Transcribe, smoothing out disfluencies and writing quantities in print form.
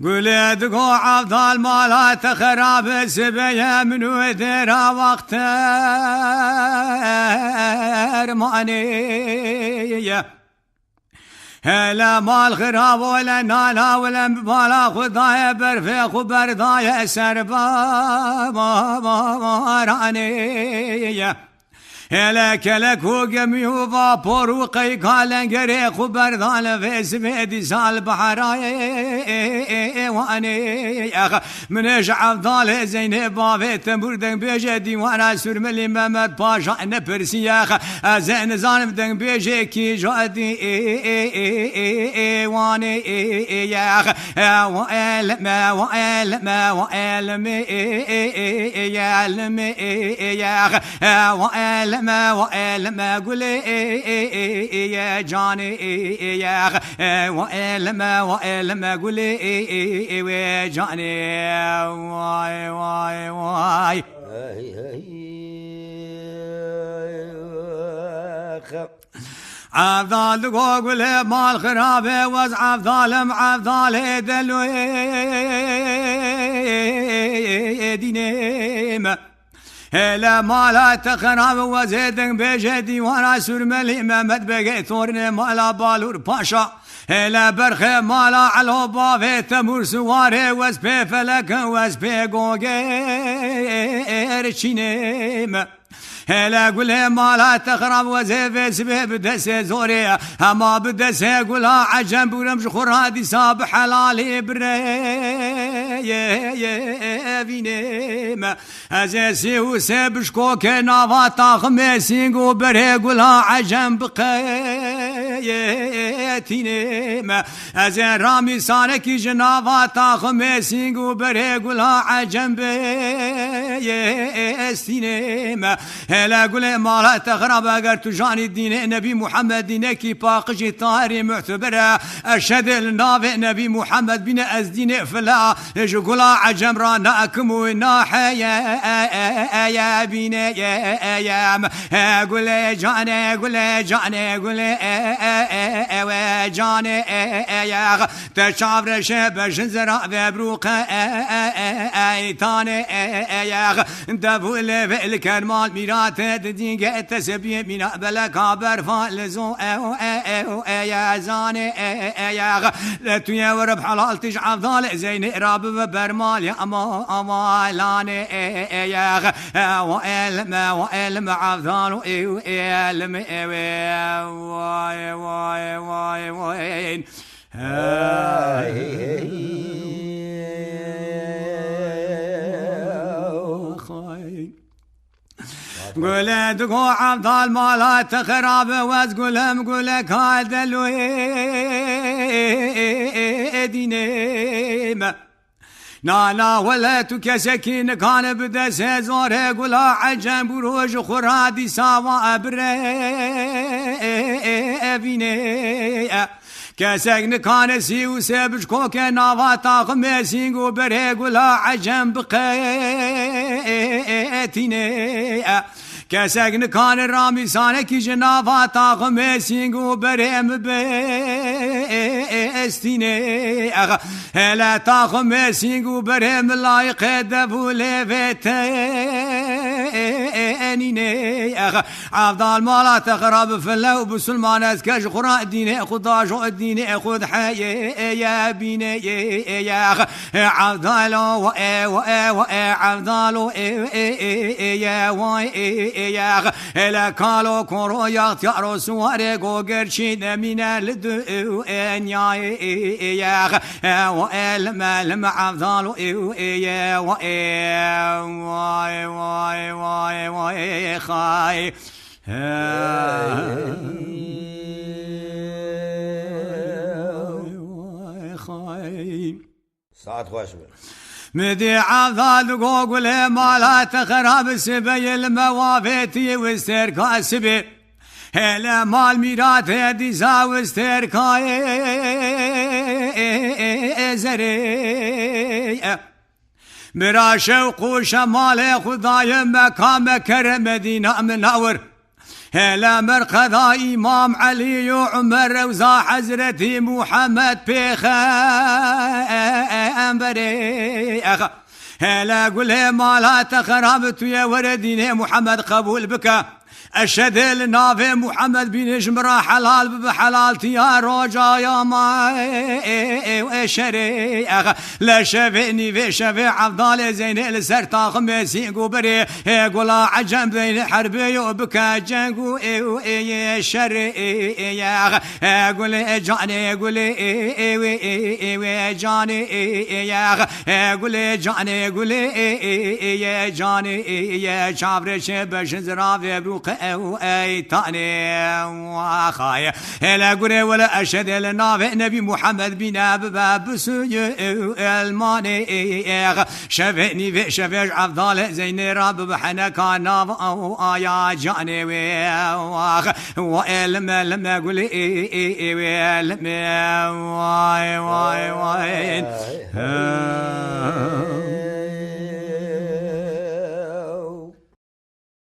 قولي دقو عبد المالات خراب سبيا من ودرا وقت رمانية هلا مال خراب ولا نالا ولا مبالا خدايا برفيق وبردايا سربا مارانية هلا كلك وقمي وفابور وقي قالن قريق وبردان في سبيدي سال بحراي واني من ايش عبدال زينب بافي تمبردن بيجدي وانا سرملي محمد باشا نبرسياخ زين زانم دن بيجي كي جادي واني ياخ وعلم وعلم يعلم ياخ وعلم ما قولي يا جاني يا وإلا ما قولي يا جاني واي واي واي عبدال قول مال خرابه وز عبدال عبدال دلوي دينيم هلا مالا تخراب وزيدن بجدي وانا سرملي محمد بقي ثورني مالا بالور باشا هلا برخي مالا على بافي تمور سواري وزبي فلك وزبي قوغير شينيم هلا قولي مالا تخرب وزيفي سبيب دسي زوري هما بدسي قولها عجم برمش خرادي صاب حلالي بري فينيم ازيسي وسيبش كوكي نافاتا خميسين قوبري قولها عجم بقيتينيم ازين رامي سانكي جنافاتا خميسين قوبري قولها عجم بيستينيم هلا قولي مالا تخرب اگر تو جاني دين نبي محمد دينكي باقجي طاري معتبرة اشهد الناف نبي محمد بين ازدين فلا جو قولا عجم رانا اكمو يا بين يا قولي جاني قولي جاني قولي جاني يا تشافر شبش زرع ببروق ايتاني يا دبول في الكرمال ميرات دينجة تسبيه من بلك عبر فالزو يا زاني يا لتو يا ورب حلال تجعل ضال زين راب وبرمال يا امالاني يا وإلم عبدال وإلم واي واي واي وين قول دقو عبدال مالا تخراب وزقولهم قولك هذا الويدينيم نانا ولا تكسكين كان بدا سيزور قولا عجم بروج خرادي ساوا بريفيني كسكن كان سيو سبج كوك نافاتا خميسين قبره قولا عجم بقيتيني كسكن كان رامي سانكي جنافاتا خميسين قبره بيستيني هلا تاخم سينغو برهم لايق دفولي فيتانيني عبدال مالا تخرب فلو بسلمان اسكش قراء ديني خدا جو ديني خد حي يا بيني يا عبدال عبدال يا واي يا هلا كالو كورو يا سواري غوغرشي من الدو يا وإلم عبدال يا واي واي واي واي خاي خاي ساعات خوش مدي عبدال قوقل مالا تخرب سبي الموافيتي واستركا سبي هلا مال ميرات هدي زاوستر كاي زري مرا شوق وشمال خداي مكان كرم مدينة منور هلا مرقضا إمام علي عمر وزا حزرتي محمد بيخنبري هلا قل ما لا تخربت يا وردين محمد قبول بك أشهد النافع محمد بن جمرة حلال بحلالتي يا رجا يا ما شريخ لا شفعني في شفيع أفضل زين السرطة خمسي قبري قولا عجم بين حربي وبك جنقو شريخ قول جاني قول جاني قول جاني قول جاني شابر شبش زرافي بوق او اي تاني وخايا لا قري ولا اشهد النافع نبي محمد بنا بباب سوي الماني شفعني في شفيع افضل زين رب بحنا كان او يا جاني ولما لما قولي ولما واي واي واي